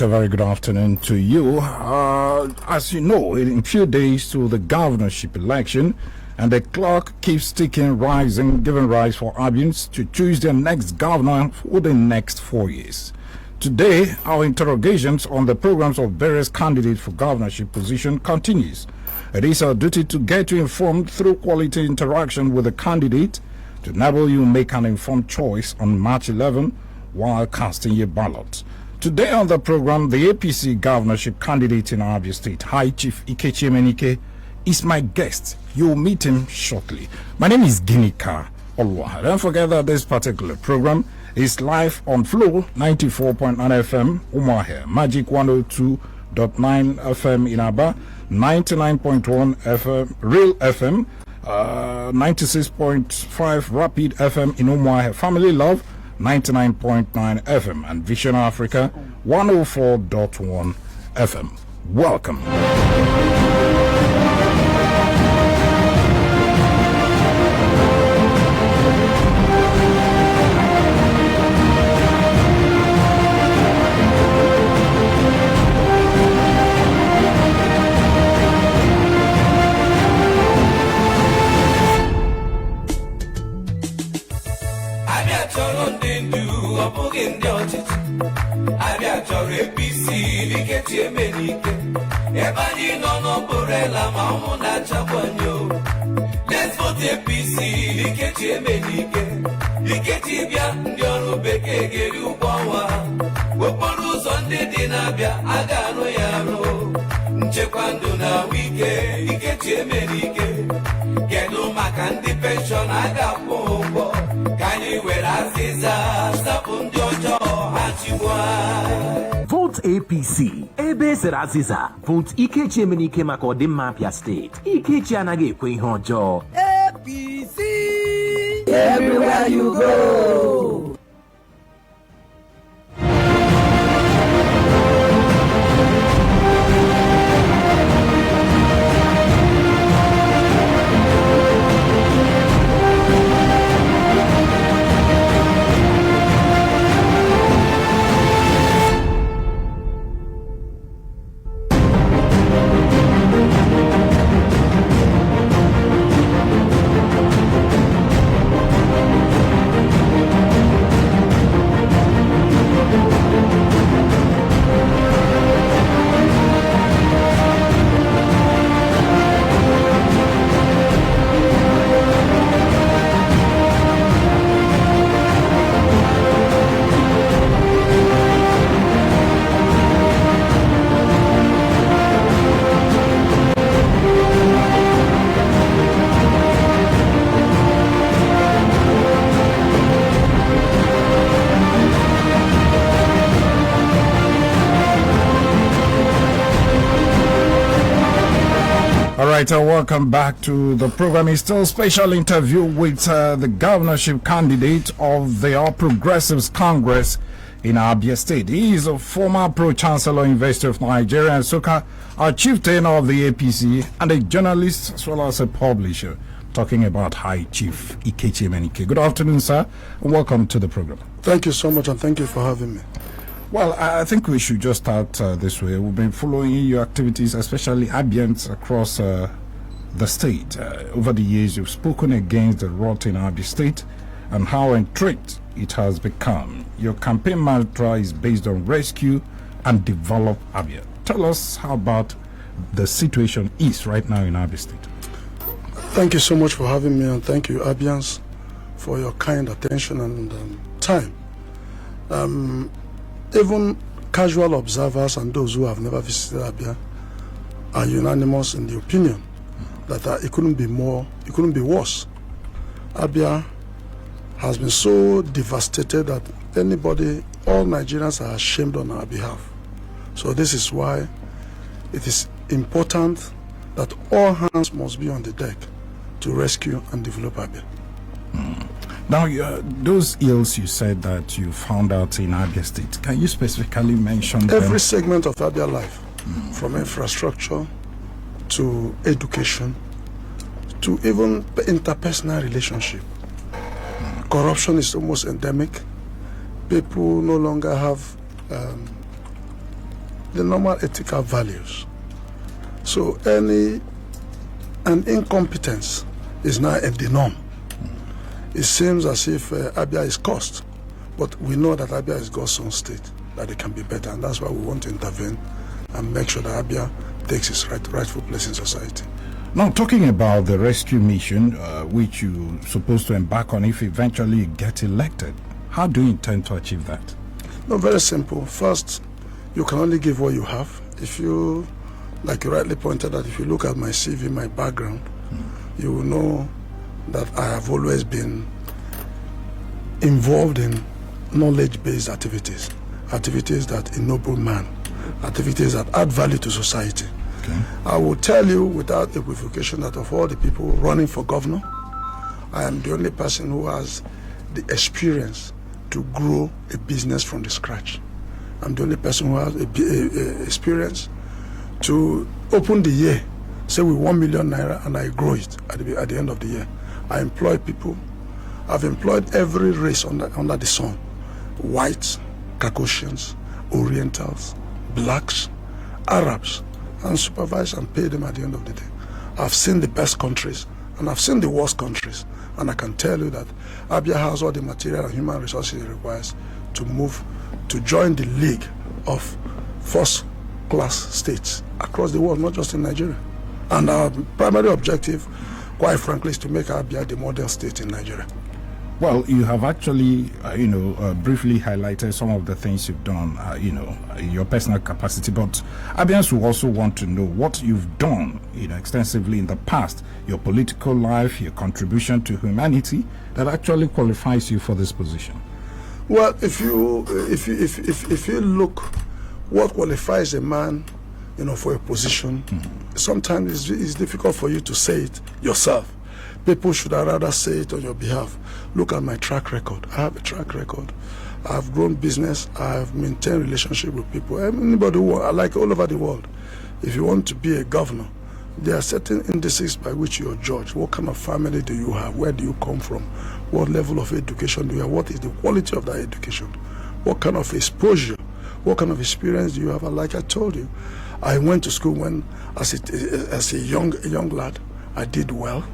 right, a very good afternoon to you. As you know, in a few days to the governorship election, and the clock keeps ticking, rising, giving rise for Abians to choose their next governor for the next 4 years. Today, our interrogations on the programs of various candidates for governorship position continues. It is our duty to get you informed through quality interaction with the candidate to enable you make an informed choice on March 11 while casting your ballot. Today on the program, the APC governorship candidate in Abia State, High Chief Ikechi Emenike, is my guest. You'll meet him shortly. My name is Ginika Olwa. Don't forget that this particular program is live on Flow 94.9 FM, Umahe, Magic 102.9 FM in Aba, 99.1 FM, Real FM, 96.5 Rapid FM in Umahe, Family Love, 99.9 FM, and Vision Africa 104.1 FM. Welcome. Abia APC Ikechi Emenike Ebani no borela ma na chabonyo. Let's vote APC Ikechi Emenike Ikechi bia ndi oru bekee geri ugbowa okporo ụzọ ndị dị n'Abia aga-arụ ya arụ nchekwa ndụ na wike Ikechi Emenike kedu maka ndị pension aga-akwụ ụgwọ ka anyị were azịza sapụ ndị ọjọọ ha chịwa. Vote APC. Ebe Seraziza. Vote Ikechi Emenike maka ọdịmma Abia State. Ikechi anaghị ekwe ihe ọjọọ. APC. Everywhere you go. Welcome back to the program. It's still a special interview with the governorship candidate of the All Progressives Congress in Abia State. He is a former Pro-Chancellor University of Nigeria and Soka, a chieftain of the APC, and a journalist as well as a publisher, talking about High Chief Ikechi Emenike. Good afternoon, sir, and welcome to the program. Thank you so much, and thank you for having me. Well, I think we should just start this way. We've been following your activities, especially Abians across the state. Over the years, you've spoken against the rot in Abia State and how entrenched it has become. Your campaign mantra is based on rescue and develop Abia. Tell us how about the situation is right now in Abia State. Thank you so much for having me, and thank you, Abians, for your kind attention and time. Even casual observers and those who have never visited Abia are unanimous in the opinion that it couldn't be worse. Abia has been so devastated that all Nigerians are ashamed on our behalf. So this is why it is important that all hands must be on the deck to rescue and develop Abia. Now, those ills you said that you found out in Abia State, can you specifically mention every them? segment of Abia life, from infrastructure to education to even interpersonal relationship. Corruption is almost endemic. People no longer have the normal ethical values. So an incompetence is now the norm. It seems as if Abia is cursed, but we know that Abia is God's own state, that it can be better, and that's why we want to intervene and make sure that Abia takes its rightful place in society. Now, talking about the rescue mission, which you're supposed to embark on if eventually you get elected, how do you intend to achieve that? No, very simple. First, you can only give what you have. If you, like you rightly pointed out, if you look at my CV, my background, you will know that I have always been involved in knowledge-based activities, activities that ennoble man, activities that add value to society. Okay. I will tell you without equivocation that of all the people running for governor, I am the only person who has the experience to grow a business from the scratch. I'm the only person who has a experience to open the year, say with 1 million naira, and I grow it at the end of the year. I employ people. I've employed every race under the sun: whites, Caucasians, Orientals, blacks, Arabs, and supervise and pay them at the end of the day. I've seen the best countries and I've seen the worst countries, and I can tell you that Abia has all the material and human resources it requires to move to join the league of first-class states across the world, not just in Nigeria. And our primary objective, quite frankly, is to make Abia the model state in Nigeria. Well, you have actually, briefly highlighted some of the things you've done, in your personal capacity, but Abians will also want to know what you've done, extensively in the past, your political life, your contribution to humanity, that actually qualifies you for this position. Well, if you look what qualifies a man, for a position, sometimes it's difficult for you to say it yourself. People should rather say it on your behalf. Look at my track record. I have a track record. I've grown business. I've maintained relationship with people. Anybody who, like all over the world, if you want to be a governor, there are certain indices by which you are judged. What kind of family do you have? Where do you come from? What level of education do you have? What is the quality of that education? What kind of exposure? What kind of experience do you have? And like I told you, I went to school when, as a young lad, I did well.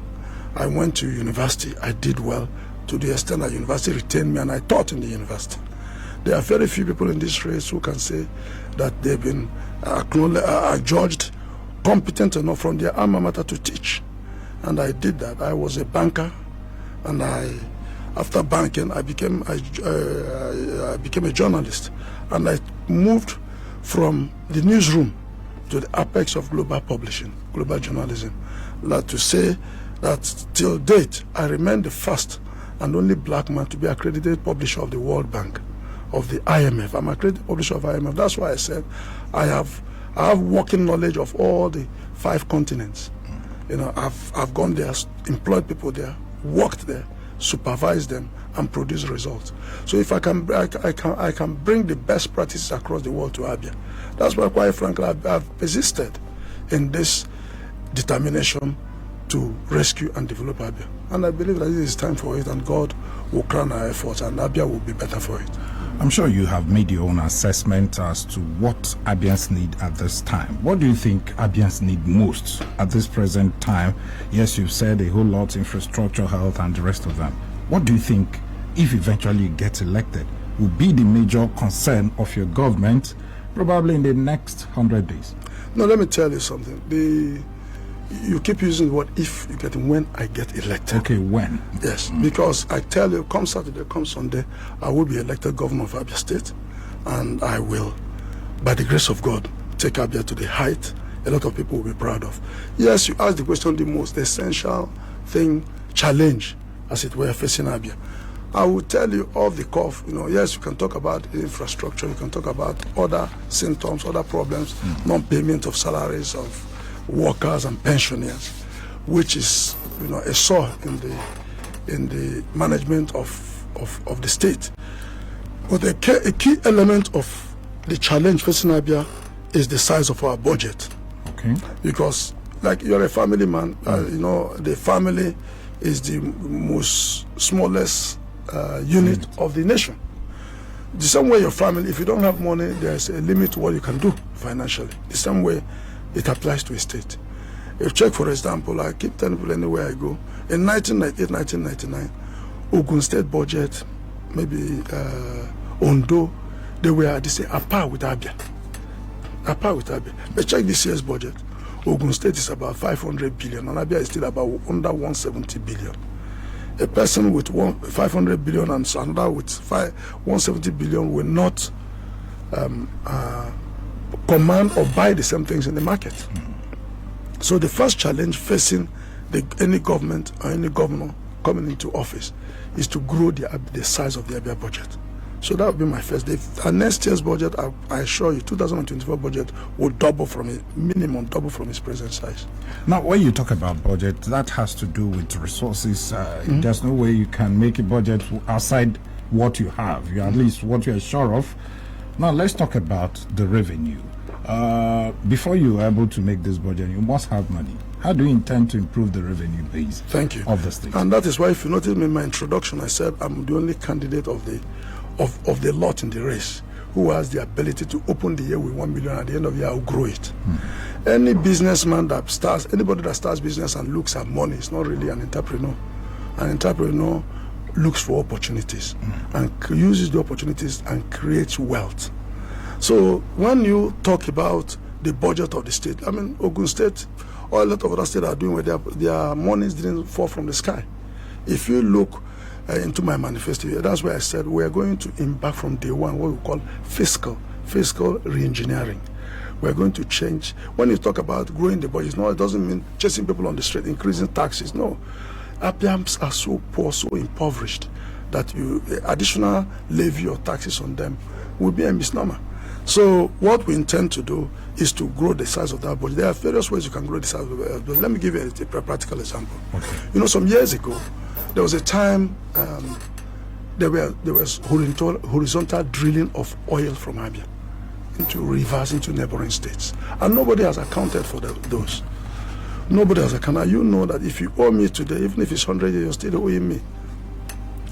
I went to university, I did well, to the extent that university retained me and I taught in the university. There are very few people in this race who can say that they've been judged competent enough from their alma mater to teach. And I did that. I was a banker, and after banking, I became a journalist. And I moved from the newsroom to the apex of global publishing, global journalism. Like to say that till date, I remain the first and only black man to be accredited publisher of the World Bank, of the IMF. I'm accredited publisher of IMF. That's why I said I have working knowledge of all the 5 continents. I've gone there, employed people there, worked there, supervised them, and produced results. So if I can bring the best practices across the world to Abia. That's why, quite frankly, I've persisted in this determination to rescue and develop Abia. And I believe that it is time for it, and God will crown our efforts, and Abia will be better for it. I'm sure you have made your own assessment as to what Abians need at this time. What do you think Abians need most at this present time? Yes, you've said a whole lot, infrastructure, health, and the rest of them. What do you think, if eventually you get elected, will be the major concern of your government, probably in the next 100 days? No, let me tell you something. You keep using the word "if you get when I get elected." Okay, when? Yes, because I tell you, come Saturday, come Sunday, I will be elected governor of Abia State, and I will, by the grace of God, take Abia to the height a lot of people will be proud of. Yes, you asked the question, the most essential thing, challenge, as it were, facing Abia. I will tell you off the cuff, yes, you can talk about infrastructure, you can talk about other symptoms, other problems, non-payment of salaries of workers and pensioners, which is a sore in the management of the state. But a key element of the challenge facing Abia is the size of our budget. Okay. Because like you're a family man, the family is the most smallest unit of the nation. The same way your family, if you don't have money, there's a limit to what you can do financially. The same way it applies to a state. If check, for example, I keep telling people anywhere I go, in 1998, 1999, Ogun State budget, maybe Ondo, they were at a par with Abia. A par with Abia. But check this year's budget. Ogun State is about 500 billion, and Abia is still about under 170 billion. A person with 500 billion and another with 170 billion will not command or buy the same things in the market. So the first challenge facing any government or any governor coming into office is to grow the size of the Abia budget. So that would be my first. Next year's budget, I assure you, 2024 budget will double from it, minimum double from its present size. Now, when you talk about budget, that has to do with resources. There's no way you can make a budget outside what you have, at least what you're sure of. Now, let's talk about the revenue. Before you are able to make this budget, you must have money. How do you intend to improve the revenue base of the state? And that is why, if you notice in my introduction, I said I'm the only candidate of the lot in the race who has the ability to open the year with 1 million. At the end of the year, I'll grow it. Any businessman that starts, anybody that starts business and looks at money is not really an entrepreneur. An entrepreneur looks for opportunities and uses the opportunities and creates wealth. So when you talk about the budget of the state, I mean, Ogun State or a lot of other states are doing where their monies didn't fall from the sky. If you look into my manifesto, that's where I said we are going to embark from day one what we call fiscal re-engineering. We're going to change. When you talk about growing the budget, no, it doesn't mean chasing people on the street, increasing taxes. No, Abians are so poor, so impoverished that additional levy or taxes on them will be a misnomer. So what we intend to do is to grow the size of that budget. There are various ways you can grow the size of the budget. Let me give you a practical example. Okay. You know, some years ago, there was a time there was horizontal drilling of oil from Abia into rivers, into neighboring states. And nobody has accounted for those. Nobody has accounted. You know that if you owe me today, even if it's 100 years, you're still owing me.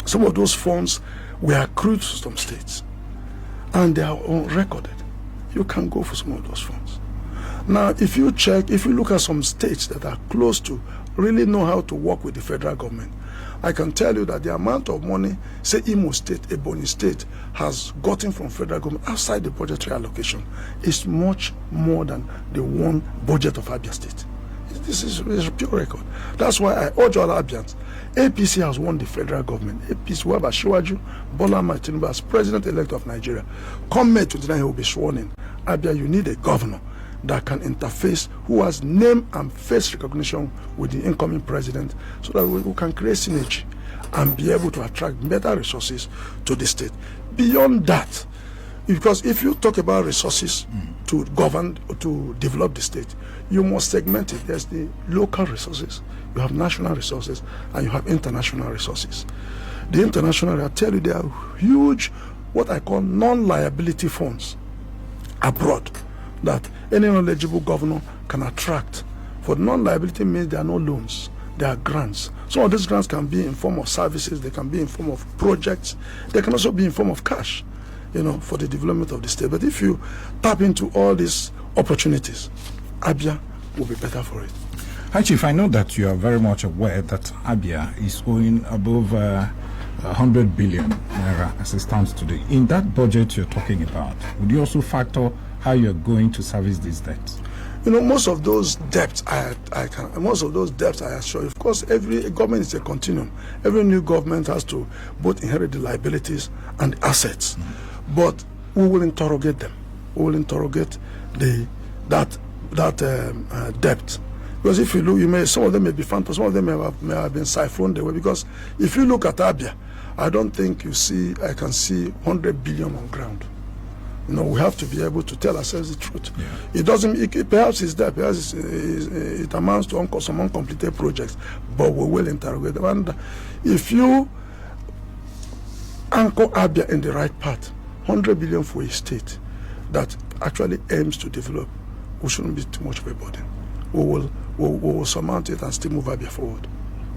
Some of those funds were accrued to some states. And they are unrecorded. You can go for some of those funds. Now, if you look at some states that are close to really know how to work with the federal government, I can tell you that the amount of money, say Imo State, Ebonyi State, has gotten from federal government outside the budgetary allocation is much more than the one budget of Abia State. This is a pure record. That's why I urge all Abians. APC has won the federal government. APC, whoever Shiwaju Bola Ahmed Tinubu as president-elect of Nigeria. Come May 29, he will be sworn in. Abia, you need a governor that can interface, who has name and face recognition with the incoming president, so that we can create synergy and be able to attract better resources to the state. Beyond that, because if you talk about resources to govern, to develop the state, you must segment it. There's the local resources, you have national resources, and you have international resources. The international, I tell you, there are huge, what I call non-liability funds abroad that any knowledgeable governor can attract. For non-liability means there are no loans, there are grants. Some of these grants can be in form of services, they can be in form of projects, they can also be in form of cash, you know, for the development of the state. But if you tap into all these opportunities, Abia will be better for it. Hi, Chief, I know that you are very much aware that Abia is owing above 100 billion naira as it stands today. In that budget you're talking about, would you also factor how you're going to service these debts? You know, most of those debts I assure you, of course, every government is a continuum. Every new government has to both inherit the liabilities and assets. But we will interrogate them. We will interrogate that debt. Because if you look, some of them may be phantom, some of them may have been siphoned away. Because if you look at Abia, I don't think I can see 100 billion on ground. You know, we have to be able to tell ourselves the truth. Yeah. Perhaps it's there, perhaps it amounts to some uncompleted projects, but we will interrogate them. And if you anchor Abia in the right path, 100 billion for a state that actually aims to develop, we shouldn't be too much of a burden. We will surmount it and still move Abia forward.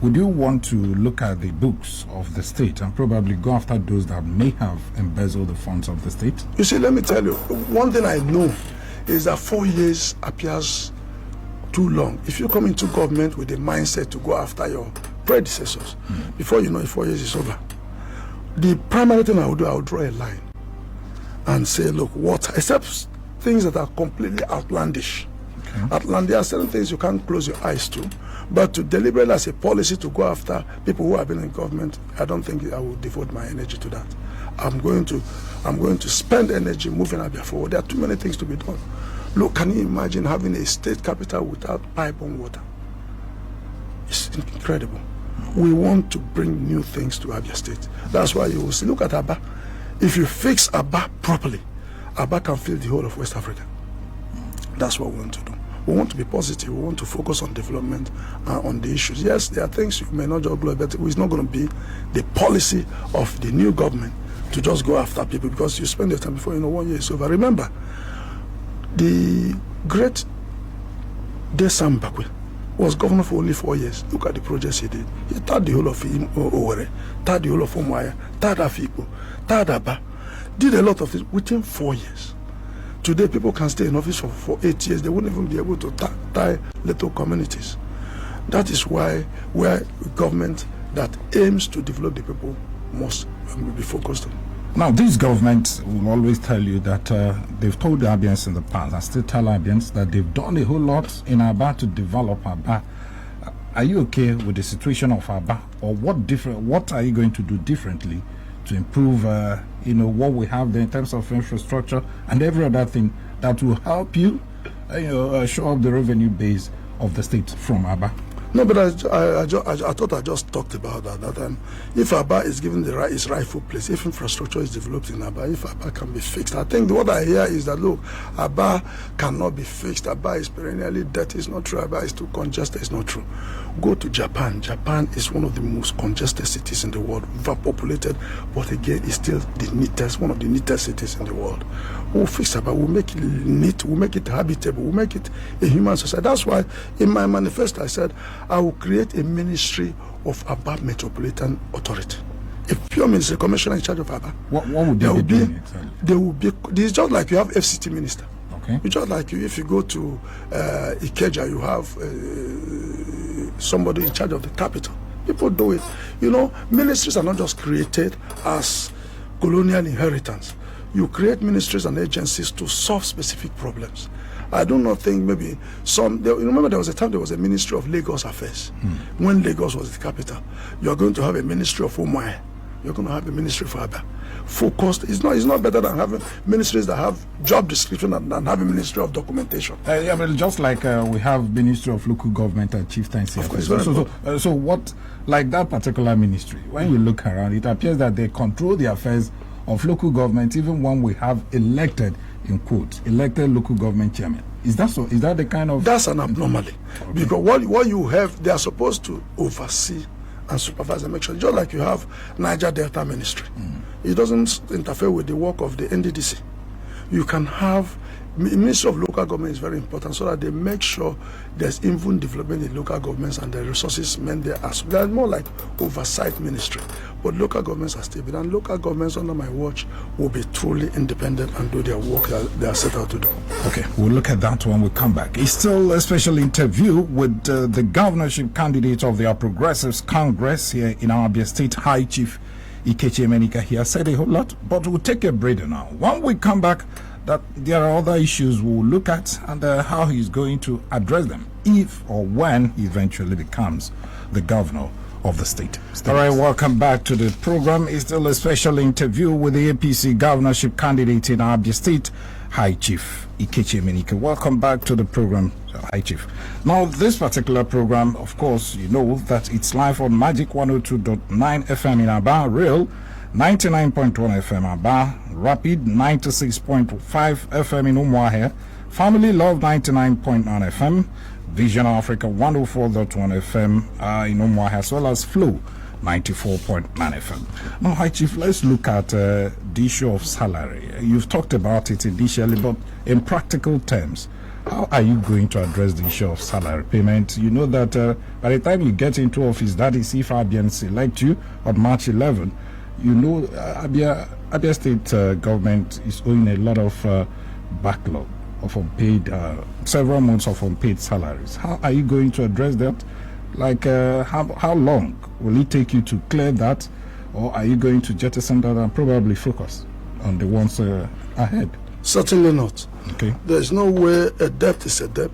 Would you want to look at the books of the state and probably go after those that may have embezzled the funds of the state? You see, let me tell you, one thing I know is that 4 years appears too long. If you come into government with a mindset to go after your predecessors, before you know it, 4 years is over. The primary thing I would do, I would draw a line and say, look, what, except things that are completely outlandish. There are certain things you can't close your eyes to, but to deliberate as a policy to go after people who have been in government, I don't think I will devote my energy to that. I'm going to spend energy moving Abia forward. There are too many things to be done. Look, can you imagine having a state capital without pipe-on water? It's incredible. We want to bring new things to Abia State. That's why you will see, look at Aba. If you fix Aba properly, Aba can fill the whole of West Africa. That's what we want to do. We want to be positive. We want to focus on development and on the issues. Yes, there are things you may not juggle, but it's not going to be the policy of the new government to just go after people, because you spend your time before you know 1 year is over. Remember, the great Desam Bakwe was governor for only 4 years. Look at the projects he did. He tied the whole of Owerri, tied the whole of Umuahia, tied Afikpo, tied Aba, did a lot of things within 4 years. Today, people can stay in office for 8 years. They won't even be able to tie little communities. That is why we're a government that aims to develop the people must be focused on. Now, this government will always tell you that they've told the Abians in the past, and still tell Abians that they've done a whole lot in Aba to develop Aba. Are you okay with the situation of Aba, or what are you going to do differently to improve, what we have there in terms of infrastructure and every other thing that will help you, show up the revenue base of the state from Aba? No, but I thought I just talked about that. If Aba is given its rightful place, if infrastructure is developed in Aba, if Aba can be fixed, I think what I hear is that, look, Aba cannot be fixed. Aba is perennially dirty. It's not true. Aba is too congested. It's not true. Go to Japan. Japan is one of the most congested cities in the world, overpopulated, but again, it's still the neatest, one of the neatest cities in the world. We'll fix Aba. We'll make it neat. We'll make it habitable. We'll make it a human society. That's why in my manifesto I said I will create a ministry of Aba Metropolitan Authority. A pure ministry, commissioner in charge of Aba. What would they be doing exactly? There will be. It's just like you have FCT minister. Okay. It's just like if you go to Ikeja, you have somebody in charge of the capital. People do it. Ministries are not just created as colonial inheritance. You create ministries and agencies to solve specific problems. I do not think maybe remember there was a time there was a Ministry of Lagos Affairs when Lagos was the capital. You are going to have a Ministry of Umuahia. You're going to have a Ministry for Aba. Focused. It's not better than having ministries that have job description than having Ministry of Documentation. Yeah, but just like we have Ministry of Local Government and Chieftaincy. Of course. So what, like that particular ministry, when you look around, it appears that they control the affairs of local government, even when we have elected, in quotes, elected local government chairman. Is that so? Is that the kind of... That's an abnormality. Okay. Because what you have, they are supposed to oversee and supervise and make sure, just like you have Niger Delta Ministry. It doesn't interfere with the work of the NDDC. You can have... Ministry of Local Government is very important so that they make sure there's even development in local governments and the resources meant there as well. They're more like oversight ministry. But local governments are stable, and local governments under my watch will be truly independent and do their work that they are set out to do. Okay, we'll look at that when we come back. It's still a special interview with the governorship candidate of the Progressives Congress here in Abia State, High Chief Ikechi Emenike. He has said a whole lot, but we'll take a breather now. When we come back, that there are other issues we'll look at and how he's going to address them if or when he eventually becomes the governor of the state. All right, welcome back to the program. It's still a special interview with the APC governorship candidate in Abia State, High Chief Ikechi Emenike. Welcome back to the program, High Chief. Now, this particular program, of course, you know that it's live on Magic 102.9 FM in Aba, Real 99.1 FM Aba, Rapid 96.5 FM in Umuahia, Family Love 99.9 FM, Vision Africa 104.1 FM in Umuahia, as well as Flow 94.9 FM. Now, High Chief, let's look at the issue of salary. You've talked about it initially, but in practical terms, how are you going to address the issue of salary payment? You know that by the time you get into office, that is if Abians elect you on March 11, you know Abia State government is owing a lot of backlog. of unpaid, several months of unpaid salaries. How are you going to address that? Like, how long will it take you to clear that? Or are you going to jettison that and probably focus on the ones ahead? Certainly not. Okay. There's no way a debt is a debt.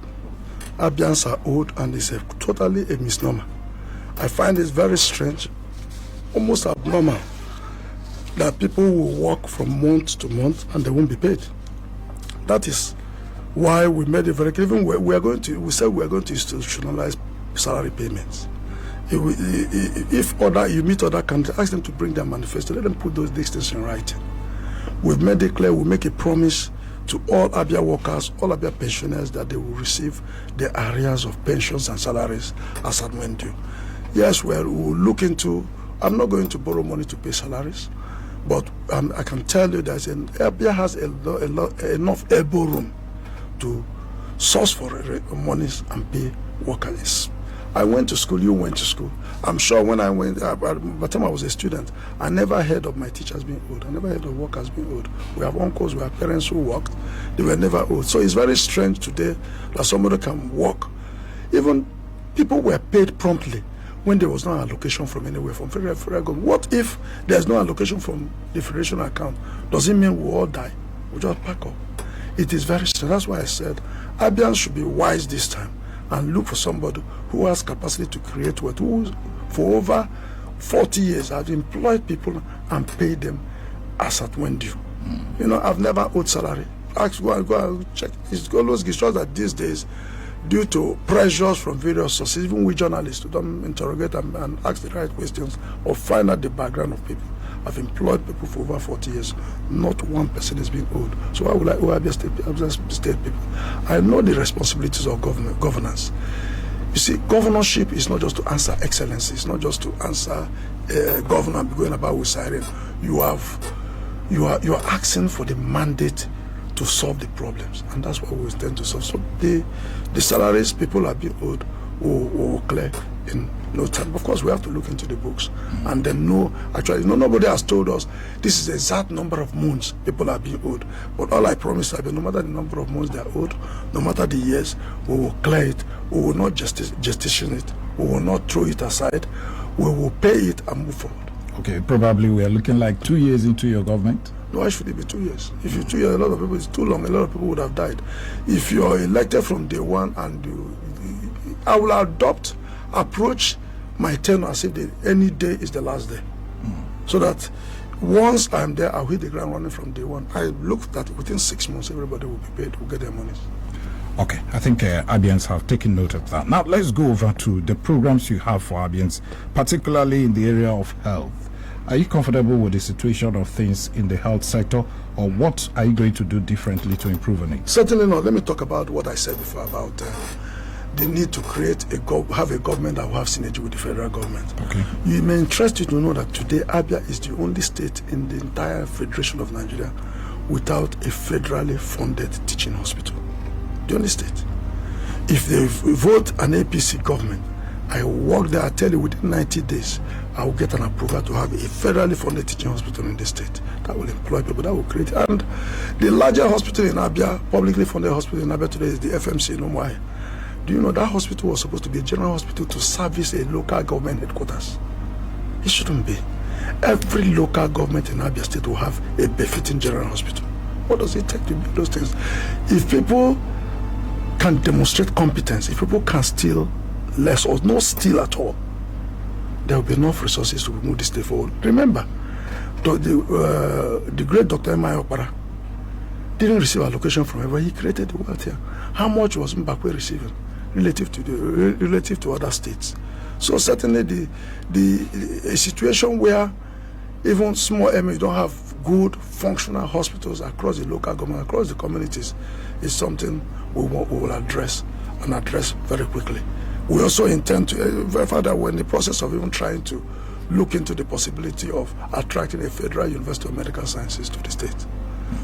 Abians are owed, and it's totally a misnomer. I find it very strange, almost abnormal, that people will work from month to month and they won't be paid. That is why we made it very clear. Even we said we are going to institutionalize salary payments. If you meet other candidates, ask them to bring their manifesto. Let them put those things in writing. We've made it clear. We make a promise to all Abia workers, all Abia pensioners, that they will receive the arrears of pensions and salaries as at when due. Yes, we'll look into. I'm not going to borrow money to pay salaries, but I can tell you that Abia has enough elbow room to source for monies and pay workers. I went to school, you went to school. I'm sure when I went, by the time I was a student, I never heard of my teachers being owed. I never heard of workers being owed. We have uncles, we have parents who worked. They were never owed. So it's very strange today that somebody can work. Even people were paid promptly when there was no allocation from anywhere, from federal government. What if there's no allocation from the federation account? Does it mean we all die? We just pack up. It is very strange. That's why I said Abians should be wise this time and look for somebody who has capacity to create wealth, who for over 40 years have employed people and paid them as at when due. You know, I've never owed salary. Go and check. It's always shows that these days, due to pressures from various sources, even we journalists, to don't interrogate and ask the right questions or find out the background of people. I've employed people for over 40 years. Not one person is being owed. So why would I owe Abia State people? I know the responsibilities of governance. You see, governorship is not just to answer excellency. It's not just to answer governor going about with siren. You are asking for the mandate to solve the problems, and that's what we intend to solve. So the salaries people are being owed will clear in no time. Of course, we have to look into the books and then know. Actually, nobody has told us this is the exact number of months people are being owed. But all I promise is that no matter the number of months they are owed, no matter the years, we will clear it. We will not gestation it. We will not throw it aside. We will pay it and move forward. Okay, probably we are looking like 2 years into your government. No, why should it be 2 years? If you're 2 years, a lot of people, it's too long. A lot of people would have died. If you're elected from day one, and I will approach my tenure as if any day is the last day. So that once I'm there, I'll hit the ground running from day one. I look that within 6 months, everybody will be paid, will get their monies. Okay, I think Abians have taken note of that. Now, let's go over to the programs you have for Abians, particularly in the area of health. Are you comfortable with the situation of things in the health sector, or what are you going to do differently to improve on it? Certainly not. Let me talk about what I said before about the need to create have a government that will have synergy with the federal government. Okay. You may interest you to know that today Abia is the only state in the entire Federation of Nigeria without a federally funded teaching hospital. The only state. If they vote an APC government, I work there, I tell you, within 90 days, I will get an approval to have a federally funded teaching hospital in the state. That will employ people, that will create. And the larger hospital in Abia, publicly funded hospital in Abia today, is the FMC in Umuahia. Do you know that hospital was supposed to be a general hospital to service a local government headquarters? It shouldn't be. Every local government in Abia State will have a befitting general hospital. What does it take to build those things? If people can demonstrate competence, if people can steal less or no steal at all, there will be enough resources to move this state forward. Remember, the great Dr. Emenike didn't receive allocation from everywhere. He created the wealth here. How much was Mbakwe receiving relative to other states? So certainly a situation where even small areas don't have good functional hospitals across the local government, across the communities, is something we will address very quickly. We also intend to verify that we're in the process of even trying to look into the possibility of attracting a federal university of medical sciences to the state.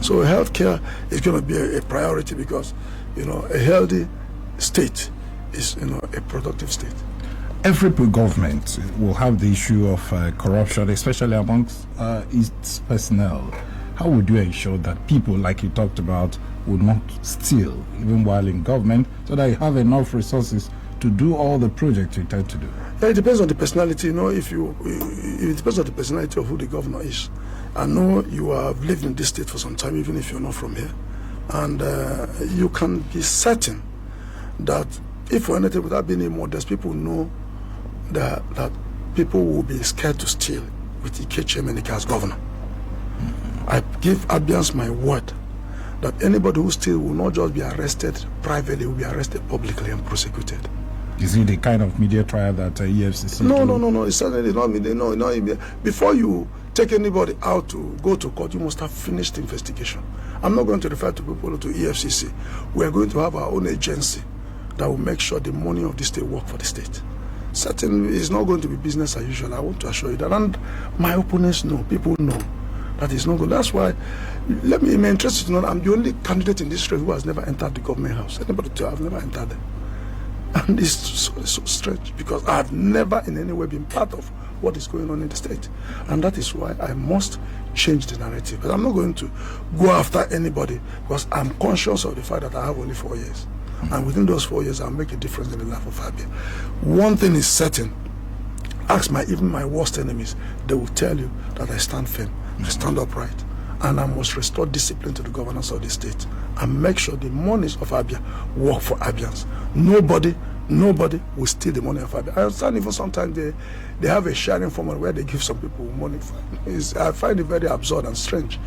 So healthcare is going to be a priority because, a healthy state is, a productive state. Every government will have the issue of corruption, especially amongst its personnel. How would you ensure that people, like you talked about, would not steal, even while in government, so that you have enough resources to do all the projects you intend to do? It depends on the personality. It depends on the personality of who the governor is. I know you have lived in this state for some time, even if you're not from here, and you can be certain that if for anything, without being immodest, people know that people will be scared to steal with Ikechi Emenike as governor. I give Abians my word that anybody who steals will not just be arrested privately, will be arrested publicly and prosecuted. Is it the kind of media trial that EFCC? No. It's certainly not media. No, not media. Before you take anybody out to go to court, you must have finished the investigation. I'm not going to refer to people to EFCC. We are going to have our own agency that will make sure the money of the state work for the state. Certainly, it's not going to be business as usual. I want to assure you that. And my opponents know, people know that it's not good. That's why, I'm interested to know I'm the only candidate in this race who has never entered the government house. Anybody tell I've never entered there. And it's so strange because I've never in any way been part of what is going on in the state. And that is why I must change the narrative. But I'm not going to go after anybody because I'm conscious of the fact that I have only 4 years. And within those 4 years, I'll make a difference in the life of Abia. One thing is certain. Ask even my worst enemies. They will tell you that I stand firm, I stand upright, and I must restore discipline to the governance of the state and make sure the monies of Abia work for Abians. Nobody will steal the money of Abia. I understand even sometimes they have a sharing formula where they give some people money. I find it very absurd and strange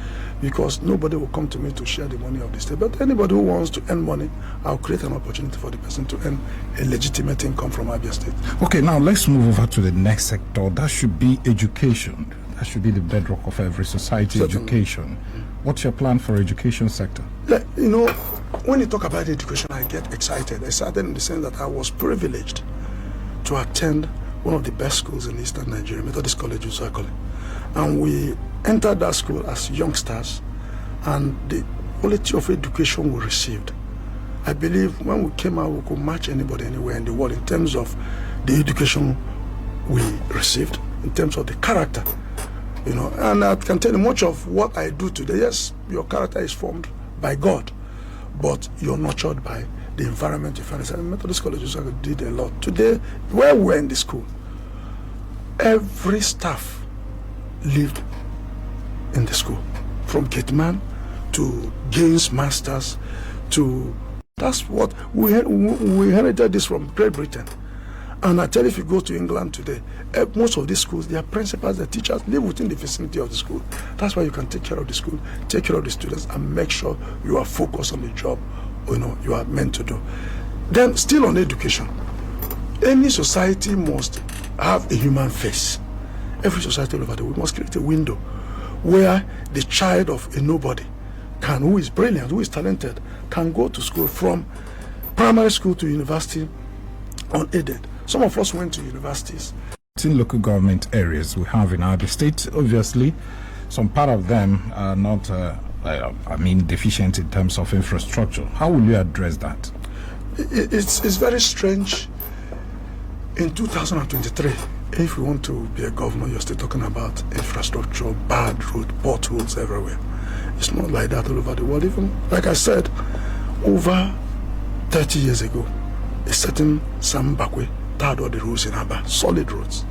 because nobody will come to me to share the money of the state. But anybody who wants to earn money, I'll create an opportunity for the person to earn a legitimate income from Abia State. Okay, now let's move over to the next sector. That should be education. That should be the bedrock of every society. Certainly. Education. What's your plan for education sector? When you talk about education, I get excited. Excited in the sense that I was privileged to attend one of the best schools in Eastern Nigeria, Methodist College, Usuakole. And we entered that school as youngsters, and the quality of education we received, I believe when we came out, we could match anybody anywhere in the world in terms of the education we received, in terms of the character. And I can tell you much of what I do today. Yes, your character is formed by God, but you're nurtured by the environment you find yourself. Methodist College did a lot. Today, where we were in the school, every staff lived in the school, from gate man to games masters to... That's what we inherited this from Great Britain. And I tell you, if you go to England today, most of these schools, their principals, their teachers live within the vicinity of the school. That's why you can take care of the school, take care of the students, and make sure you are focused on the job you are meant to do. Then, still on education, any society must have a human face. Every society all over the world must create a window where the child of a nobody who is brilliant, who is talented, can go to school from primary school to university unaided. Some of us went to universities. In local government areas we have in Abia State, obviously, some part of them are not, deficient in terms of infrastructure. How will you address that? It's very strange. In 2023, if you want to be a governor, you're still talking about infrastructure, bad road, potholes everywhere. It's not like that all over the world. Even, like I said, over 30 years ago, a certain Sam Bakwe tarred all the roads in Aba, solid roads.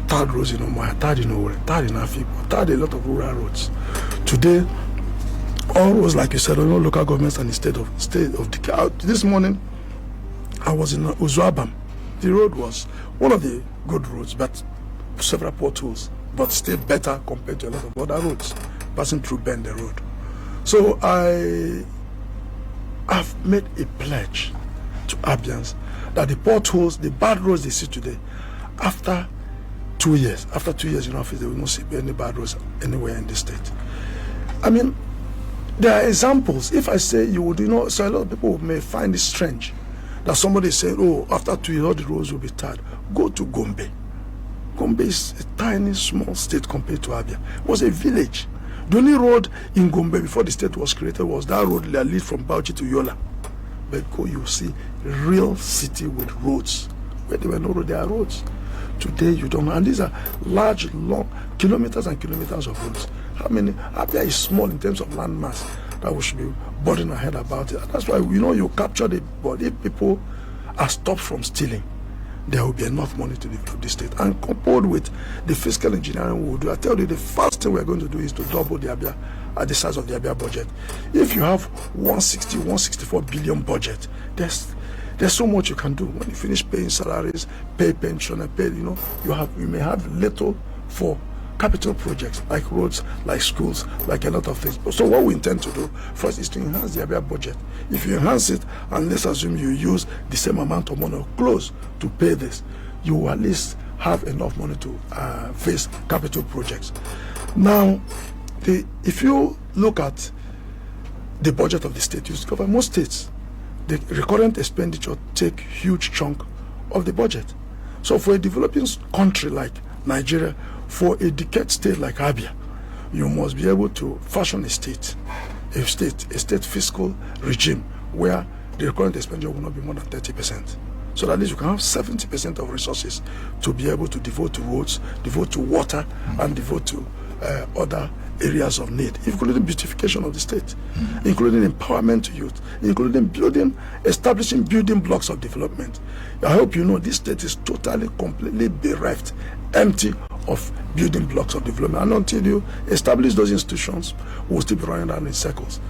Tarred roads in Omoya, tarred in Owerri, tarred in Afikpo, tarred a lot of rural roads. Today, all roads, like you said, all local governments and the state of decay. This morning, I was in Uzuabam. The road was one of the good roads, but several potholes, but still better compared to a lot of other roads passing through Bende Road. So I have made a pledge to Abians that the potholes, the bad roads they see today, after 2 years in office, they will not see any bad roads anywhere in the state. I mean, there are examples. If I say you would, so a lot of people may find it strange that somebody said, oh, after 2 years, all the roads will be tarred. Go to Gombe. Gombe is a tiny, small state compared to Abia. It was a village. The only road in Gombe before the state was created was that road that leads from Bauchi to Yola. But go, you see real city with roads. Where there were no roads, there are roads. Today you don't know. And these are large, long, kilometers and kilometers of roads. How many? Abia is small in terms of land mass. that we should be boarding ahead about it. And that's why, you capture the, but if people are stopped from stealing, there will be enough money to develop the state. And coupled with the fiscal engineering we will do, I tell you, the first thing we're going to do is to double the size of the Abia budget. If you have 164 billion budget, there's so much you can do. When you finish paying salaries, pay pension, and pay, you may have little for capital projects like roads, like schools, like a lot of things. So what we intend to do first is to enhance the Abia budget. If you enhance it, and let's assume you use the same amount of money or close to pay this, you will at least have enough money to face capital projects. Now, if you look at the budget of the state, you discover most states, the recurrent expenditure take huge chunk of the budget. So for a developing country like Nigeria, for a decade state like Abia, you must be able to fashion a state fiscal regime where the recurrent expenditure will not be more than 30%. So that at least you can have 70% of resources to be able to devote to roads, devote to water, and devote to other areas of need, including beautification of the state, including empowerment to youth, including establishing building blocks of development. I hope you know this state is totally, completely bereft, empty of building blocks of development. And until you establish those institutions, we'll still be running around in circles.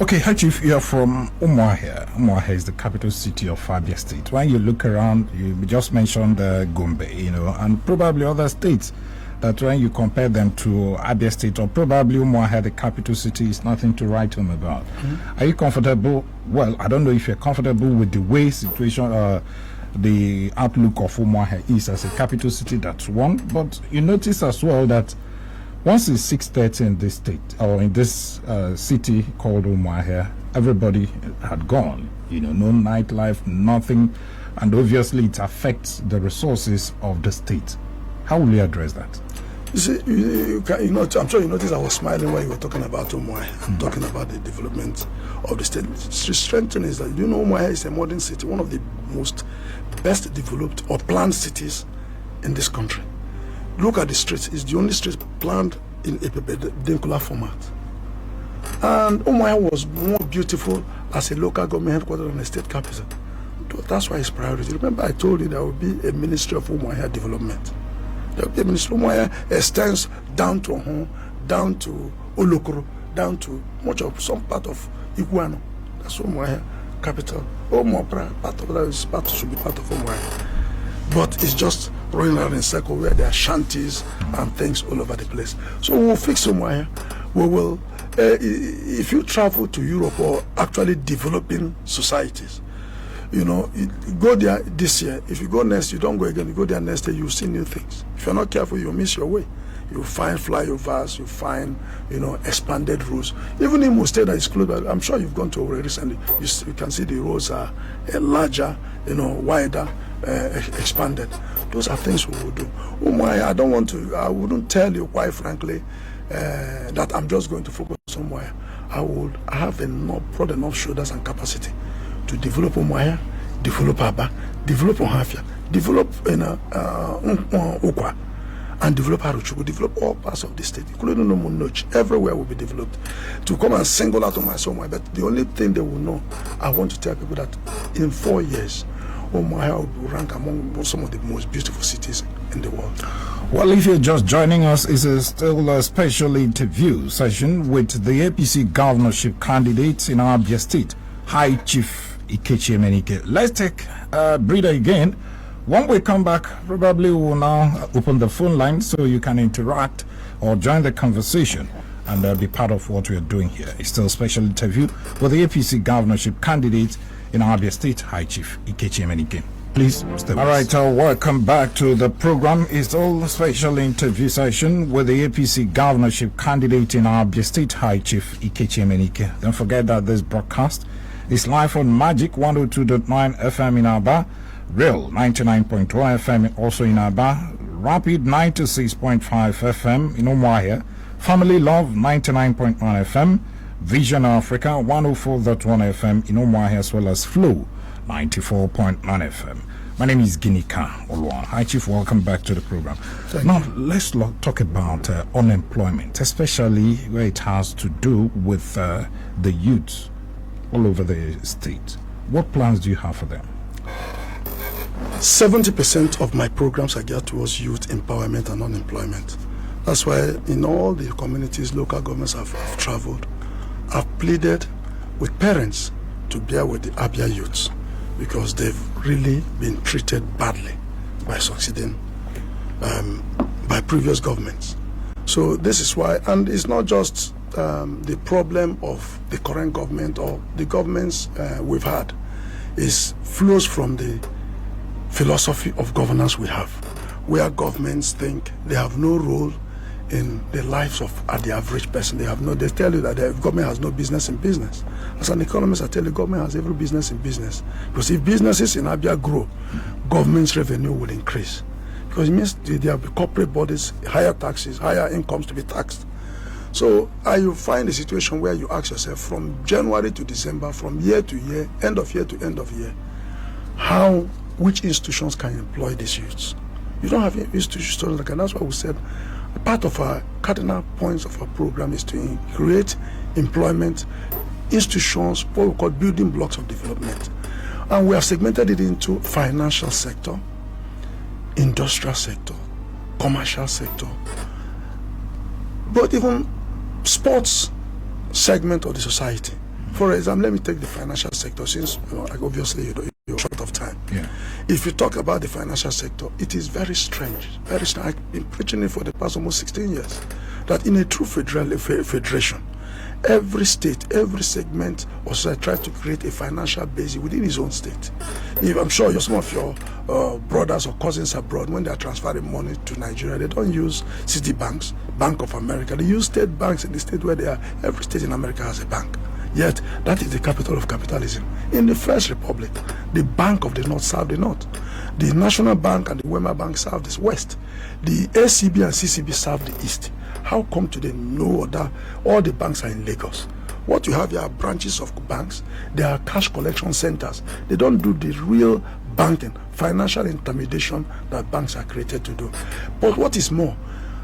Okay, High Chief, you are from Umuahia. Umuahia is the capital city of Abia State. When you look around, you just mentioned Gombe, and probably other states that when you compare them to Abia State or probably Umuahia, the capital city, is nothing to write home about. Are you comfortable? Well, I don't know if you're comfortable with the way situation, the outlook of Umuahia is as a capital city, that's one. But you notice as well that once it's 6:30 in this state, or in this city called Umuahia, everybody had gone. No nightlife, nothing. And obviously it affects the resources of the state. How will you address that? You see, I'm sure you noticed I was smiling while you were talking about Umuahia, talking about the development of the state. The strengthening is that, Umuahia is a modern city, one of the most best developed or planned cities in this country. Look at the streets. It's the only street planned in a perpendicular format. And Umuahia was more beautiful as a local government headquarters than a state capital. That's why it's priority. Remember, I told you there will be a Ministry of Umuahia Development. There will be a Ministry of Umuahia extends down to Ohon, down to Olokoro, down to much of some part of Iguano. That's Umuahia capital. Omopra, part of that should be part of Umuahia. But it's just running around in a circle where there are shanties and things all over the place. So we'll fix Umuahia. We will, if you travel to Europe or actually developing societies, go there this year. If you go next, you don't go again. You go there next year, you'll see new things. If you're not careful, you'll miss your way. You'll find flyovers, you'll find, expanded roads. Even in Mostate that is closed, I'm sure you've gone to Owerri recently. You can see the roads are larger, wider, expanded. Those are things we will do. I wouldn't tell you, quite frankly, that I'm just going to focus on Umuahia. I have broad enough shoulders and capacity to develop Umuahia, develop Aba, develop Ohafia, develop Ukwa, and develop Aruchugu, develop all parts of the state, including Umunoch. Everywhere will be developed. To come and single out on my somewhere, but the only thing they will know, I want to tell people that in 4 years, Umuahia will rank among some of the most beautiful cities in the world. Well, if you're just joining us, it's still a special interview session with the APC governorship candidates in Abia State, High Chief Ikechi Emenike. Let's take a breather again. When we come back, probably we will now open the phone line so you can interact or join the conversation and be part of what we are doing here. It's still a special interview with the APC governorship candidate in Abia State, High Chief Ikechi Emenike. Please stay with us. All right, welcome back to the program. It's all a special interview session with the APC governorship candidate in Abia State, High Chief Ikechi Emenike. Don't forget that this broadcast is live on Magic 102.9 FM in Aba, Real 99.1 FM also in Aba, Rapid 96.5 FM in Umuahia, Family Love 99.1 FM, Vision Africa 104.1 FM in Umuahia, as well as Flow 94.9 FM. My name is Ginika Oluwan. Hi, Chief. Welcome back to the program. Let's talk about unemployment, especially where it has to do with the youth all over the state. What plans do you have for them? 70% of my programs are geared towards youth empowerment and unemployment. That's why in all the communities, local governments have traveled, I've pleaded with parents to bear with the Abia youths, because they've really been treated badly by succeeding, by previous governments. So this is why, and it's not just the problem of the current government or the governments we've had, is flows from the philosophy of governance we have, where governments think they have no role in the lives of the average person. They tell you that the government has no business in business. As an economist, I tell you, government has every business in business. Because if businesses in Abia grow, government's revenue will increase. Because it means there will be corporate bodies, higher taxes, higher incomes to be taxed. So you find a situation where you ask yourself, from January to December, from year to year, end of year to end of year, which institutions can employ these youths? You don't have institutions like that. That's why we said part of our cardinal points of our program is to create employment institutions, what we call building blocks of development. And we have segmented it into financial sector, industrial sector, commercial sector, but even sports segment of the society. For example, let me take the financial sector, since obviously you're short of time. Yeah. If you talk about the financial sector, it is very strange. Very strange. I've been preaching it for the past almost 16 years, that in a true federation, every state, every segment or society tries to create a financial base within its own state. I'm sure some of your brothers or cousins abroad, when they are transferring money to Nigeria, they don't use city banks, Bank of America. They use state banks in the state where they are. Every state in America has a bank. Yet, that is the capital of capitalism. In the First Republic, the Bank of the North served the North. The National Bank and the Wema Bank served the West. The ACB and CCB served the East. How come today all the banks are in Lagos? What you have here are branches of banks. They are cash collection centers. They don't do the real banking, financial intermediation that banks are created to do. But what is more,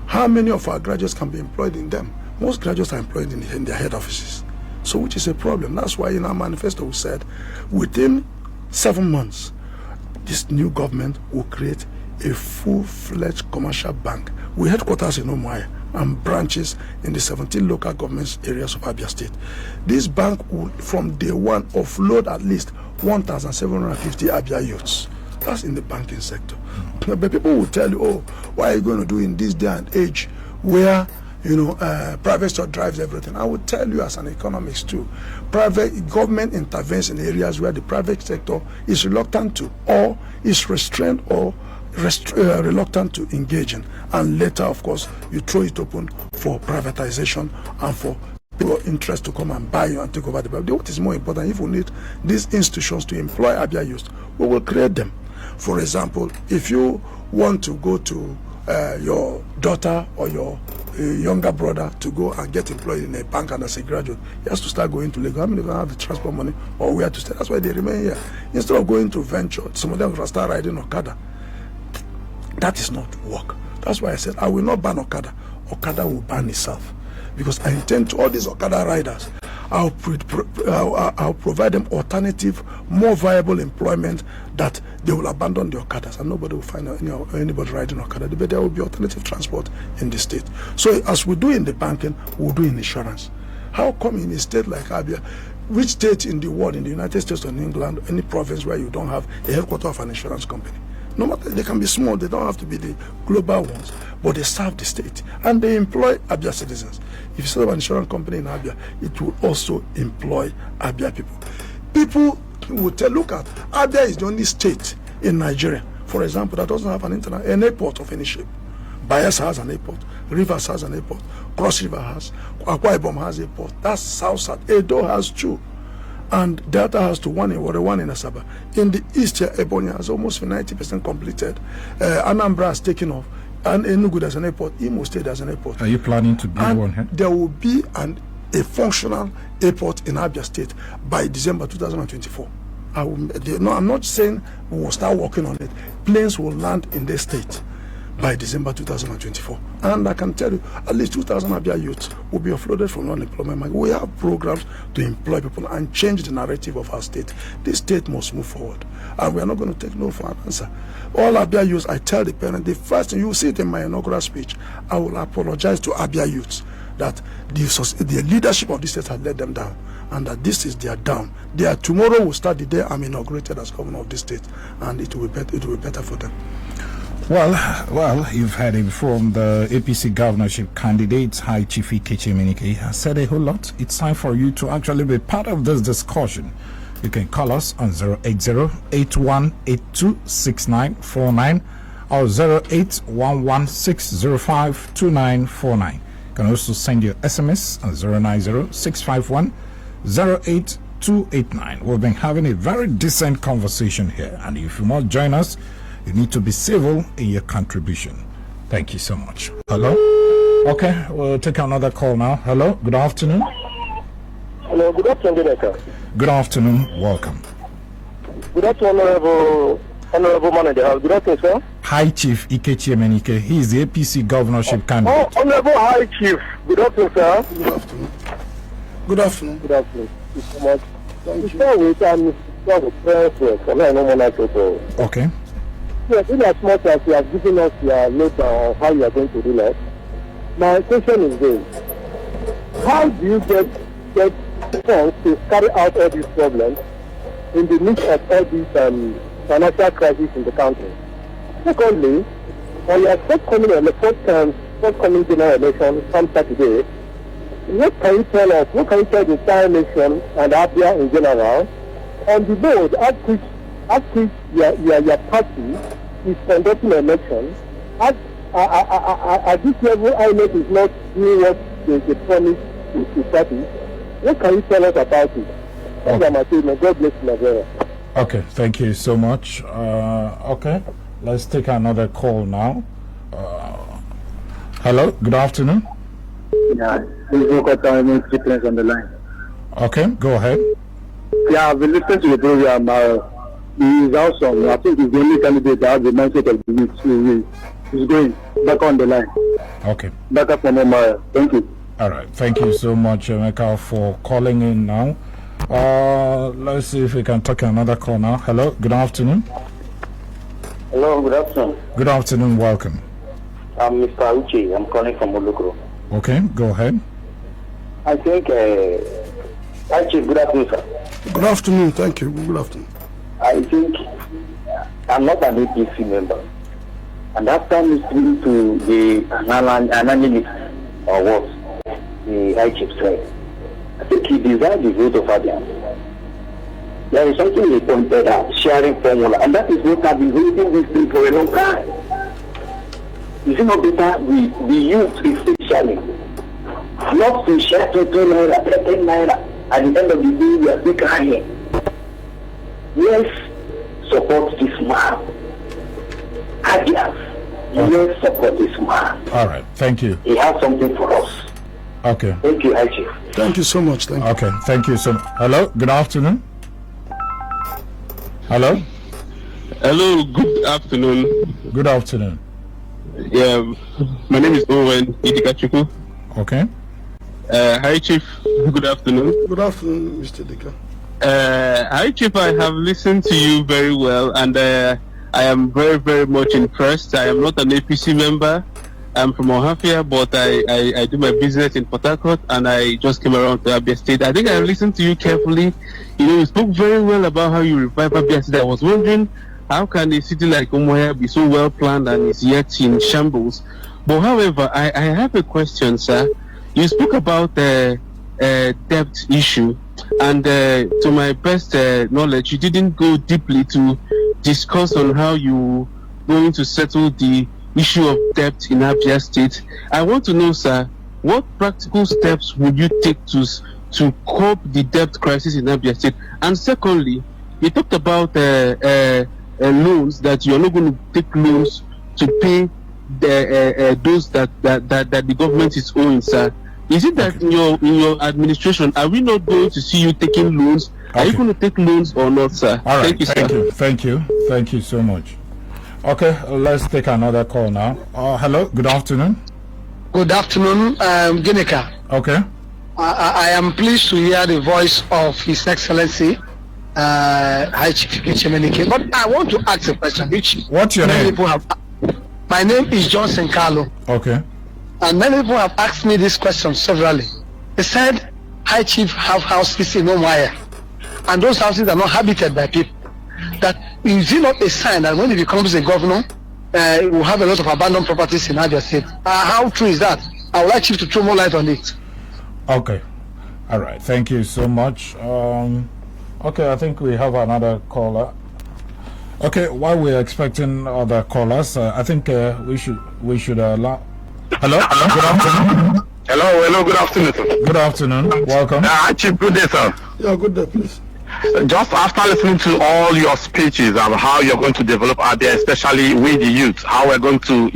how many of our graduates can be employed in them? Most graduates are employed in their head offices. So which is a problem. That's why in our manifesto we said within 7 months, this new government will create a full-fledged commercial bank with headquarters in Umuahia and branches in the 17 local government areas of Abia State. This bank will, from day one, offload at least 1,750 Abia youths. That's in the banking sector. But people will tell you, why are you going to do in this day and age where private sector drives everything? I would tell you as an economist too, private government intervenes in areas where the private sector is reluctant to, or is restrained or reluctant to engage in, and later of course you throw it open for privatization and for people interest to come and buy you and take over the private. What is more important, if we need these institutions to employ Abia youth, we will create them. For example, if you want to go to your daughter or your younger brother to go and get employed in a bank, and as a graduate, he has to start going to Lagos. I mean, they don't have the transport money or where to stay. That's why they remain here. Instead of going to venture, some of them will start riding Okada. That is not work. That's why I said I will not ban Okada. Okada will ban itself. Because I intend to all these Okada riders, I'll provide them alternative, more viable employment that they will abandon the Okadas and nobody will find anybody riding Okada. But there will be alternative transport in the state. So as we do in the banking, we'll do in insurance. How come in a state like Abia, which state in the world, in the United States or in England, any province where you don't have a headquarters of an insurance company? No matter, they can be small, they don't have to be the global ones, but they serve the state and they employ Abia citizens. If you set up an insurance company in Abia, it will also employ Abia people. People will look at Abia is the only state in Nigeria, for example, that doesn't have an airport of any shape. Bayelsa has an airport, Rivers has an airport, Cross River has, Akwa Ibom has an airport, that's South, Edo has two, and Delta has one in Asaba. In the east here, Ebonyi has almost 90% completed. Anambra has taken off, and Enugu has an airport, Imo State has an airport. Are you planning to build one here? There will be a functional airport in Abia State by December 2024. I'm not saying we will start working on it. Planes will land in the state by December 2024. And I can tell you, at least 2,000 Abia youths will be offloaded from unemployment. We have programs to employ people and change the narrative of our state. This state must move forward. And we are not going to take no for an answer. All Abia youths, I tell the parents, the first thing, you will see it in my inaugural speech, I will apologize to Abia youths that the leadership of this state has let them down, and that this is their down. Tomorrow will start the day I'm inaugurated as governor of this state, and it will be better for them. Well, you've heard it from the APC governorship candidates. High Chief Ikechi Emenike has said a whole lot. It's time for you to actually be part of this discussion. You can call us on 080-8182-6949 or 08116052949. You can also send your SMS on 090-651-08289. We've been having a very decent conversation here, and if you must join us, you need to be civil in your contribution. Thank you so much. Hello? Okay, we'll take another call now. Hello, good afternoon. Hello, good afternoon, Director. Good afternoon, welcome. Good afternoon, Honorable Manager. Good afternoon, sir. High Chief Ikechi Emenike. He is the APC governorship candidate. Oh, Honorable High Chief. Good afternoon, sir. Good afternoon. Good afternoon. Good afternoon. Thank you so much. Thank you. Okay. Yes, in as much as you have given us your note on how you are going to do that, my question is this: how do you get funds to carry out all these problems in the midst of all these financial crisis in the country? Secondly, on your forthcoming general election some Saturday, what can you tell us? What can you tell the entire nation and Abia in general on the board at which your party is conducting an election? At this level, INEC is not doing what they promised to parties. What can you tell us about it? Okay. God bless Nigeria. Okay, thank you so much. Okay, let's take another call now. Hello, good afternoon. Yeah, this is on the line. Okay, go ahead. Yeah, I've been listening to the program. He is awesome. I think he's the only candidate that has the mindset of the youth. He's going back on the line. Okay. Back up from Omar. Thank you. All right. Thank you so much, Emeka, for calling in now. Let's see if we can take another call now. Hello, good afternoon. Hello, good afternoon. Good afternoon, welcome. I'm Mr. Uche. I'm calling from Olukro. Okay, go ahead. I think, actually, good afternoon, sir. Good afternoon. Thank you. Good afternoon. I think I'm not an APC member. And after listening to the analysis or what the High Chief said, I think he deserves the vote of Abia. There is something he pointed out, sharing formula, and that is what I've been waiting this thing for a long time. Is it not better the youth especially not to share 20 naira, 10 naira, at the end of the day we are still crying? Let's support this man. Adios. Let's support this man. All right, thank you. He has something for us. Okay. Thank you, High Chief. Thank you so much. Thank you. Okay, thank you so much. Hello, good afternoon. Hello? Hello, good afternoon. Good afternoon. Yeah, my name is Owen Idikachuku. Okay. Hi, Chief. Good afternoon. Good afternoon, Mr. Dika. Hi, Chief. I have listened to you very well, and I am very, very much impressed. I am not an APC member. I'm from Ohafia, but I do my business in Port Harcourt, and I just came around to Abia State. I think I listened to you carefully. You spoke very well about how you revive Abia State. I was wondering, how can a city like Umuahia be so well planned and is yet in shambles? But however, I have a question, sir. You spoke about the debt issue, and to my best knowledge, you didn't go deeply to discuss on how you going to settle the issue of debt in Abia State. I want to know, sir, what practical steps would you take to cope the debt crisis in Abia State? And secondly, you talked about loans, that you are not going to take loans to pay those that the government is owing, sir. Is it that in your administration, are we not going to see you taking loans Are you going to take loans or not, sir? All right. Thank you, sir. Thank you so much. Okay, let's take another call now. Hello, good afternoon. Good afternoon, Ginika. Okay. I am pleased to hear the voice of His Excellency, Ikechi Emenike. But I want to ask a question. What's your name? My name is Johnson Carlo. Okay. And many people have asked me this question severally. They said, High Chief have houses in Omaya, and those houses are not habited by people. That is it not a sign that when he becomes a governor, he will have a lot of abandoned properties in Abia State? How true is that? I would like Chief to throw more light on it. Okay. All right. Thank you so much. Okay, I think we have another caller. Okay, while we're expecting other callers, I think we should allow. Hello. Good afternoon. Hello. Good afternoon, sir. Good afternoon. Welcome. Chief, good day, sir. Yeah, good day, please. Just after listening to all your speeches about how you're going to develop Abia, especially with the youth, how we're going to,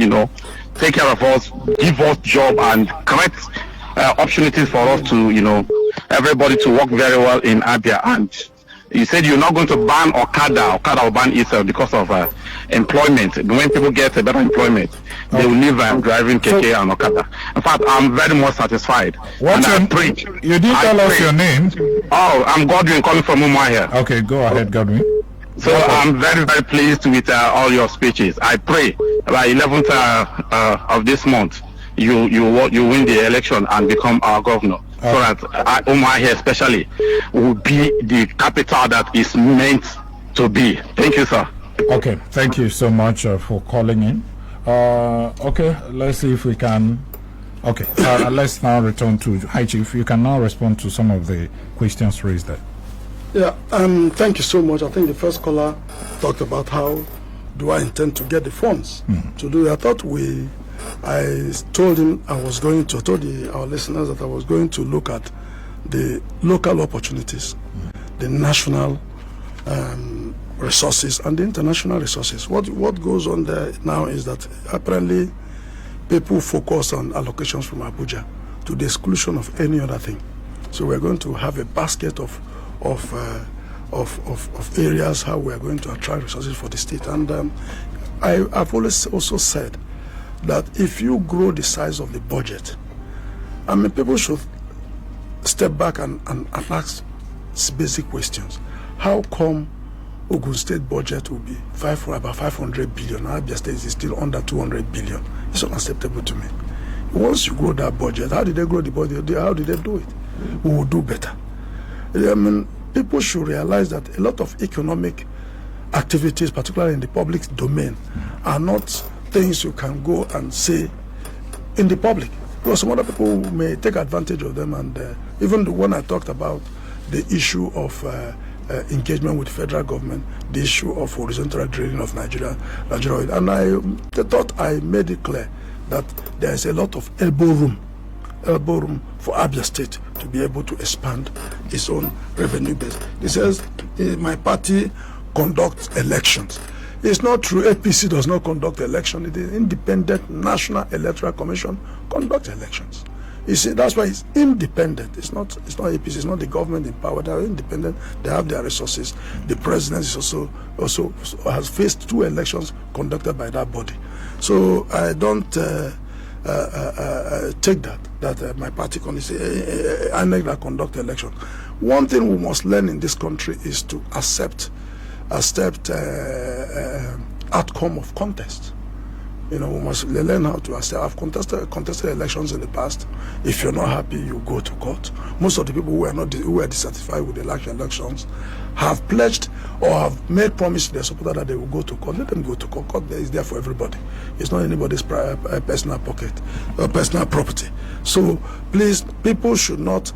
take care of us, give us job and create opportunities for us to, everybody to work very well in Abia. And you said you're not going to ban Okada will ban itself because of employment. When people get a better employment, they will leave driving KK and Okada. In fact, I'm very much satisfied. What's your name? You didn't tell us your name. Oh, I'm Godwin, calling from Umuahia. Okay, go ahead, Godwin. So I'm very, very pleased with all your speeches. I pray by 11th of this month, you win the election and become our governor. So that Umuahia especially will be the capital that is meant to be. Thank you, sir. Okay, thank you so much for calling in. Okay, let's see if we can. Okay, let's now return to High Chief. You can now respond to some of the questions raised there. Yeah, thank you so much. I think the first caller talked about how do I intend to get the funds to do it. I told him I told our listeners that I was going to look at the local opportunities, the national resources and the international resources. What goes on there now is that apparently people focus on allocations from Abuja to the exclusion of any other thing. So we're going to have a basket of areas how we are going to attract resources for the state. And I've always also said that if you grow the size of the budget, people should step back and ask basic questions. How come Ogun State budget will be about 500 billion? Abia State is still under 200 billion. It's unacceptable to me. Once you grow that budget, how did they grow the budget? How did they do it? We will do better. People should realize that a lot of economic activities, particularly in the public domain, are not things you can go and say in the public, because some other people may take advantage of them. And even when I talked about the issue of engagement with the federal government, the issue of horizontal drilling of Nigeria oil, and I thought I made it clear that there is a lot of elbow room for Abia State to be able to expand its own revenue base. It says my party conducts elections. It's not true. APC does not conduct elections. The Independent National Electoral Commission conducts elections. You see, that's why it's independent. It's not APC. It's not the government in power. They are independent. They have their resources. The president is also has faced 2 elections conducted by that body. So I don't take that my party can say INEC that conduct election. One thing we must learn in this country is to accept outcome of contest. We must learn how to accept. I've contested elections in the past. If you're not happy, you go to court. Most of the people who are dissatisfied with the elections have pledged or have made promise to their supporters that they will go to court. Let them go to court. Court is there for everybody. It's not anybody's personal pocket or personal property. So please, people should not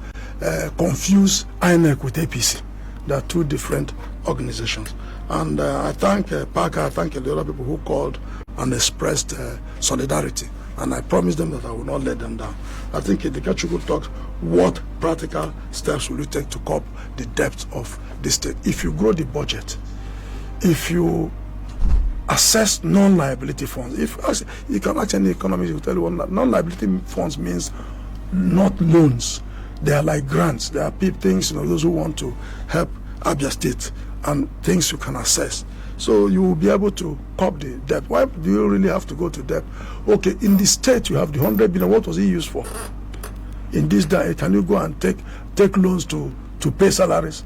confuse INEC with APC. They are 2 different organizations. And I thank Parker, I thank the other people who called and expressed solidarity. And I promised them that I will not let them down. I think Ikechi talked, what practical steps will you take to cope the depth of this state? If you grow the budget, if you assess non-liability funds, you can ask any economist, will tell you non-liability funds means not loans. They are like grants. There are things, those who want to help Abia State and things you can assess. So you will be able to cop the debt. Why do you really have to go to debt? Okay, in the state you have the 100 billion. What was it used for? In this day, can you go and take loans to pay salaries?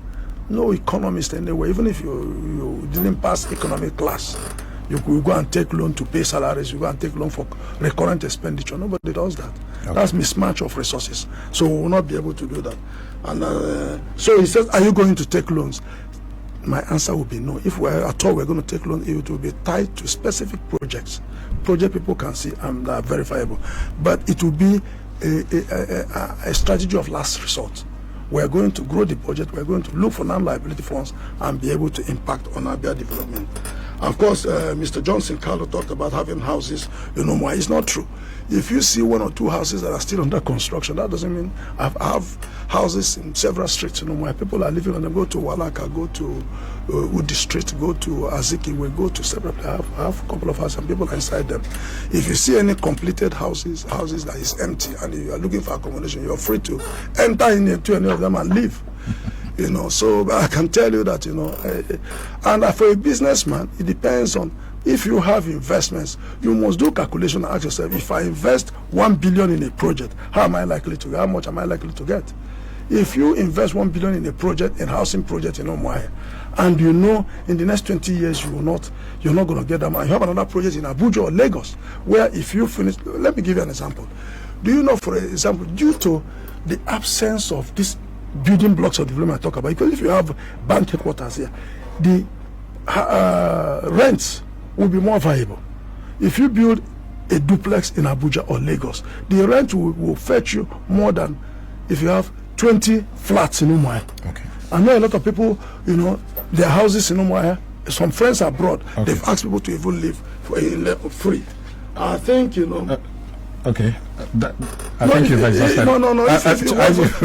No economist anyway, even if you didn't pass economic class, you could go and take loan to pay salaries, you go and take loan for recurrent expenditure. Nobody does that. Okay. That's mismatch of resources. So we will not be able to do that. And so he says, are you going to take loans? My answer would be no. If we're going to take loans, it will be tied to specific projects. Project people can see and are verifiable. But it will be a strategy of last resort. We're going to grow the budget, we're going to look for non-liability funds and be able to impact on Abia development. Of course, Mr. Johnson Carlo talked about having houses in Umuahia. It's not true. If you see one or two houses that are still under construction, that doesn't mean I have houses in several streets in Umuahia. People are living on them. Go to Walaka, go to Udi Street, go to Azikiwe, go to several. I have a couple of houses and people are inside them. If you see any completed houses that is empty and you are looking for accommodation, you're free to enter into any of them and leave. You know, so I can tell you that, you know, and for a businessman, it depends on, if you have investments, you must do calculation and ask yourself, if I invest 1 billion in a project, how much am I likely to get? If you invest 1 billion in a project, in housing project in Umuahia, and you know in the next 20 years you're not going to get that money. You have another project in Abuja or Lagos, where if you finish, let me give you an example. Do you know, for example, due to the absence of this building blocks of development I talk about, because if you have bank headquarters here, the rents will be more viable. If you build a duplex in Abuja or Lagos, the rent will fetch you more than if you have 20 flats in Umuahia. Okay. I know a lot of people, you know, their houses in Umuahia, some friends abroad, okay, they've asked people to even live for free. I think, you know. Okay, I think you've exhausted. No.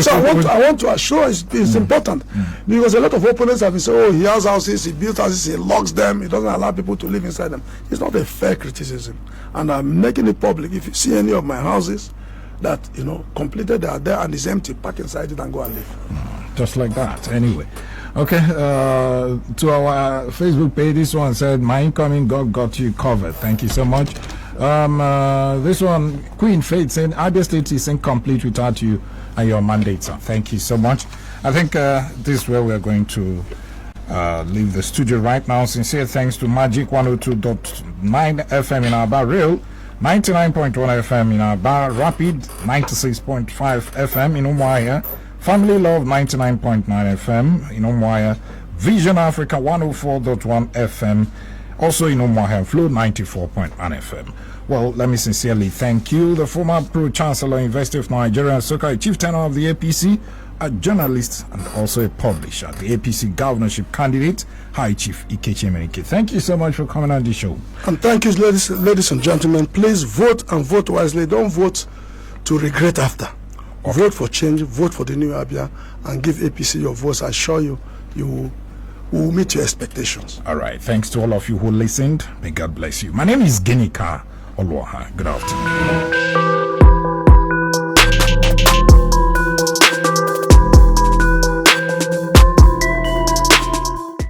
So I want to assure it's important, because a lot of opponents have been saying, oh, he has houses, he builds houses, he locks them, he doesn't allow people to live inside them. It's not a fair criticism, and I'm making it public. If you see any of my houses that, you know, completed, they are there and it's empty, park inside it and go and live. Just like that. Anyway, okay. To our Facebook page, this one said, "My incoming God got you covered." Thank you so much. This one, Queen Faith, saying Abia State is incomplete without you and your mandate, sir. Thank you so much. I think this is where we're going to leave the studio right now. Sincere thanks to Magic 102.9 FM in Aba Rail, 99.1 FM in Aba Rapid, 96.5 FM in Umuahia, Family Love 99.9 FM in Umuahia, Vision Africa 104.1 FM, also in Umuahia, Flow 94.1 FM. Well, let me sincerely thank you, the former Pro-Chancellor, University of Nigeria, Soka, Chief Tenor of the APC, a journalist and also a publisher, the APC governorship candidate, High Chief Ikechi Emenike. Thank you so much for coming on the show. And thank you, ladies and gentlemen. Please vote and vote wisely. Don't vote to regret after. Okay. Vote for change, vote for the new Abia, and give APC your votes. I assure you, you will meet your expectations. All right. Thanks to all of you who listened. May God bless you. My name is Genika Oluwaha. Good afternoon.